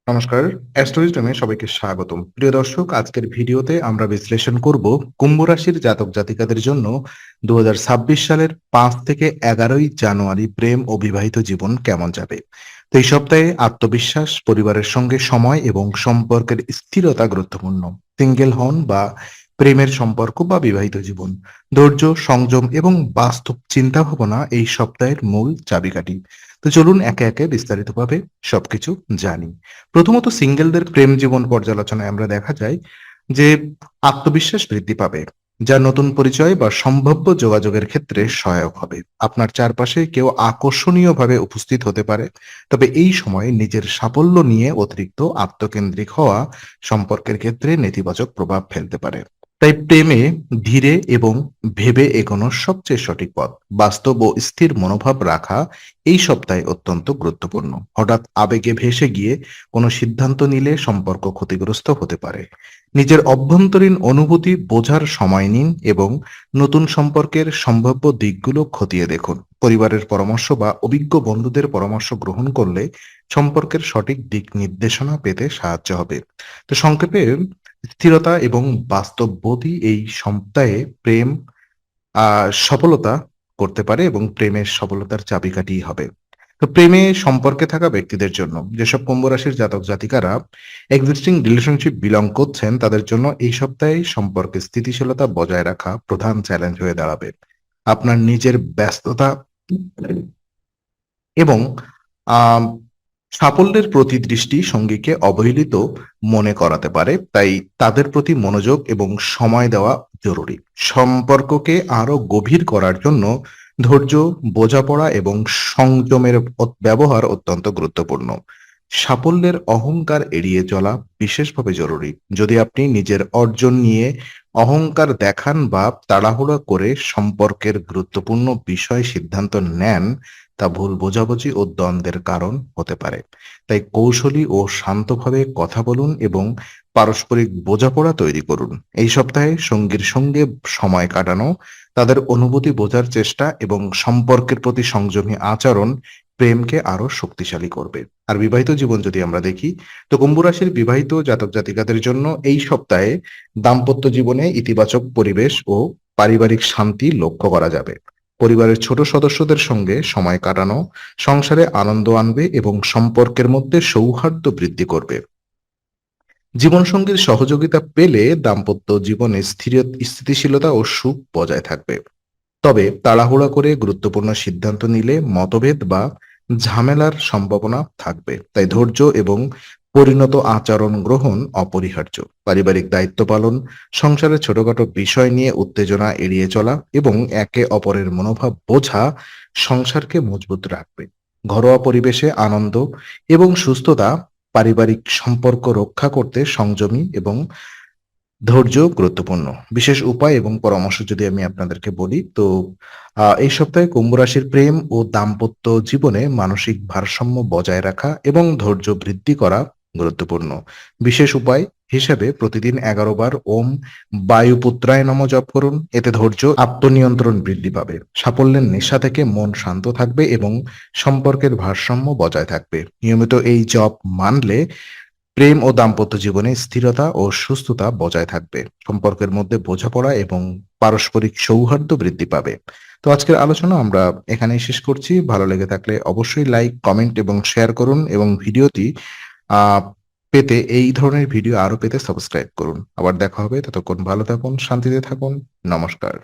নমস্কার, অ্যাস্ট্রোইজমে সবাইকে স্বাগতম। প্রিয় দর্শক, আজকের ভিডিওতে আমরা বিশ্লেষণ করব কুম্ভ রাশির জাতক জাতিকাদের জন্য 2026 সালের 5 থেকে 11ই জানুয়ারি প্রেম ও বিবাহিত জীবন কেমন যাবে। তো এই সপ্তাহে আত্মবিশ্বাস, পরিবারের সঙ্গে সময় এবং সম্পর্কের স্থিরতা গুরুত্বপূর্ণ। সিঙ্গেল হন বা প্রেমের সম্পর্ক বা বিবাহিত জীবন, ধৈর্য, সংযম এবং বাস্তব চিন্তা ভাবনা এই সপ্তাহের মূল চাবিকাঠি। তো চলুন একে একে বিস্তারিতভাবে সবকিছু জানি। প্রথমত সিঙ্গেলদের প্রেম জীবন পর্যালোচনায় আমরা দেখা যায় যে আত্মবিশ্বাস বৃদ্ধি পাবে, যা নতুন পরিচয় বা সম্ভাব্য যোগাযোগের ক্ষেত্রে সহায়ক হবে। আপনার চারপাশে কেউ আকর্ষণীয়ভাবে উপস্থিত হতে পারে, তবে এই সময় নিজের সাফল্য নিয়ে অতিরিক্ত আত্মকেন্দ্রিক হওয়া সম্পর্কের ক্ষেত্রে নেতিবাচক প্রভাব ফেলতে পারে। তাই প্রেমে ধীরে এবং ভেবে এগোনো সবচেয়ে সঠিক পথ। বাস্তব ও স্থির মনোভাব রাখা এই সপ্তাহে অত্যন্ত গুরুত্বপূর্ণ। হঠাৎ আবেগে ভেসে গিয়ে কোনো সিদ্ধান্ত নিলে সম্পর্ক ক্ষতিগ্রস্ত হতে পারে। নিজের অভ্যন্তরীণ অনুভূতি বোঝার সময় নিন এবং নতুন সম্পর্কের সম্ভাব্য দিকগুলো খতিয়ে দেখুন। পরিবারের পরামর্শ বা অভিজ্ঞ বন্ধুদের পরামর্শ গ্রহণ করলে সম্পর্কের সঠিক দিক নির্দেশনা পেতে সাহায্য হবে। তো সংক্ষেপে, স্থিরতা এবং বাস্তববোধই এই সপ্তাহে প্রেম সফলতা করতে পারে এবং প্রেমের সফলতার চাবিকাঠি হবে। তো প্রেমে সম্পর্কে থাকা ব্যক্তিদের জন্য, যেসব কুম্ভ রাশির জাতক জাতিকারা এক্সিস্টিং রিলেশনশিপ বিলং করছেন, তাদের জন্য এই সপ্তাহে সম্পর্কে স্থিতিশীলতা বজায় রাখা প্রধান চ্যালেঞ্জ হয়ে দাঁড়াবে। আপনার নিজের ব্যস্ততা এবং আম সাফল্যের প্রতি দৃষ্টি সঙ্গীকে অবহেলিত মনে করাতে পারে। তাই তাদের প্রতি মনোযোগ এবং সময় দেওয়া জরুরি। সম্পর্ককে আরো গভীর করার জন্য ধৈর্য, বোঝাপড়া এবং সংযমের ব্যবহার অত্যন্ত গুরুত্বপূর্ণ। সাফল্যের অহংকার এড়িয়ে চলা বিশেষভাবে জরুরি। যদি আপনি নিজের অর্জন নিয়ে অহংকার দেখান বা তাড়াহুড়া করে সম্পর্কের গুরুত্বপূর্ণ বিষয় সিদ্ধান্ত নেন, তা ভুল বোঝাবুঝি ও দ্বন্দ্বের কারণ হতে পারে। তাই কৌশলী ও শান্তভাবে কথা বলুন এবং পারস্পরিক বোঝাপড়া তৈরি করুন। এই সপ্তাহে সঙ্গীর সঙ্গে সময় কাটানো, তাদের অনুভূতি বোঝার চেষ্টা এবং সম্পর্কের প্রতি সংযমী আচরণ প্রেমকে আরো শক্তিশালী করবে। আর বিবাহিত জীবন যদি আমরা দেখি, তো কুম্ভ রাশির বিবাহিত জাতক জাতিকাদের জন্য এই সপ্তাহে দাম্পত্য জীবনে ইতিবাচক পরিবেশ ও পারিবারিক শান্তি লক্ষ্য করা যাবে। পরিবারের ছোট সদস্যদের সঙ্গে সময় কাটানো সংসারে আনন্দ আনবে এবং সম্পর্কের মধ্যে সৌহার্দ্য বৃদ্ধি করবে। জীবনসঙ্গীর সহযোগিতা পেলে দাম্পত্য জীবনে স্থিতিশীলতা ও সুখ বজায় থাকবে। তবে তাড়াহুড়া করে গুরুত্বপূর্ণ সিদ্ধান্ত নিলে মতভেদ বা ঝামেলার সম্ভাবনা থাকবে। তাই ধৈর্য এবং পরিণত আচরণ গ্রহণ অপরিহার্য। পারিবারিক দায়িত্ব পালন, সংসারের ছোটখাটো বিষয় নিয়ে উত্তেজনা এড়িয়ে চলা এবং একে অপরের মনোভাব বোঝা সংসারকে মজবুত রাখবে। ঘরোয়া পরিবেশে আনন্দ এবং সুস্থতা পারিবারিক সম্পর্ক রক্ষা করতে সংযমী এবং ধৈর্য গুরুত্বপূর্ণ। বিশেষ উপায় এবং পরামর্শ যদি আমি আপনাদেরকে বলি, তো এই সপ্তাহে কুম্ভ রাশির প্রেম ও দাম্পত্য জীবনে মানসিক ভারসাম্য বজায় রাখা এবং ধৈর্য বৃদ্ধি করা গুরুত্বপূর্ণ। বিশেষ উপায় হিসেবে প্রতিদিন 11 বার ওম বায়ুপুত্রায় নমঃ জপ করুন। এতে ধৈর্য, আত্মনিয়ন্ত্রণ বৃদ্ধি পাবে। সাফল্যের নেশা থেকে মন শান্ত থাকবে এবং সম্পর্কের ভারসাম্য বজায় থাকবে। নিয়মিত এই জপ মানলে প্রেম ও দাম্পত্য জীবনে স্থিরতা ও সুস্থতা বজায় থাকবে। সম্পর্কের মধ্যে বোঝাপড়া এবং পারস্পরিক সৌহার্দ্য বৃদ্ধি পাবে। তো আজকের আলোচনা আমরা এখানেই শেষ করছি। ভালো লেগে থাকলে অবশ্যই লাইক, কমেন্ট এবং শেয়ার করুন এবং ভিডিওটি আহ পেতে, এই ধরনের ভিডিও আরো পেতে সাবস্ক্রাইব করুন। আবার দেখা হবে, ততক্ষণ ভালো থাকুন, শান্তিতে থাকুন। নমস্কার।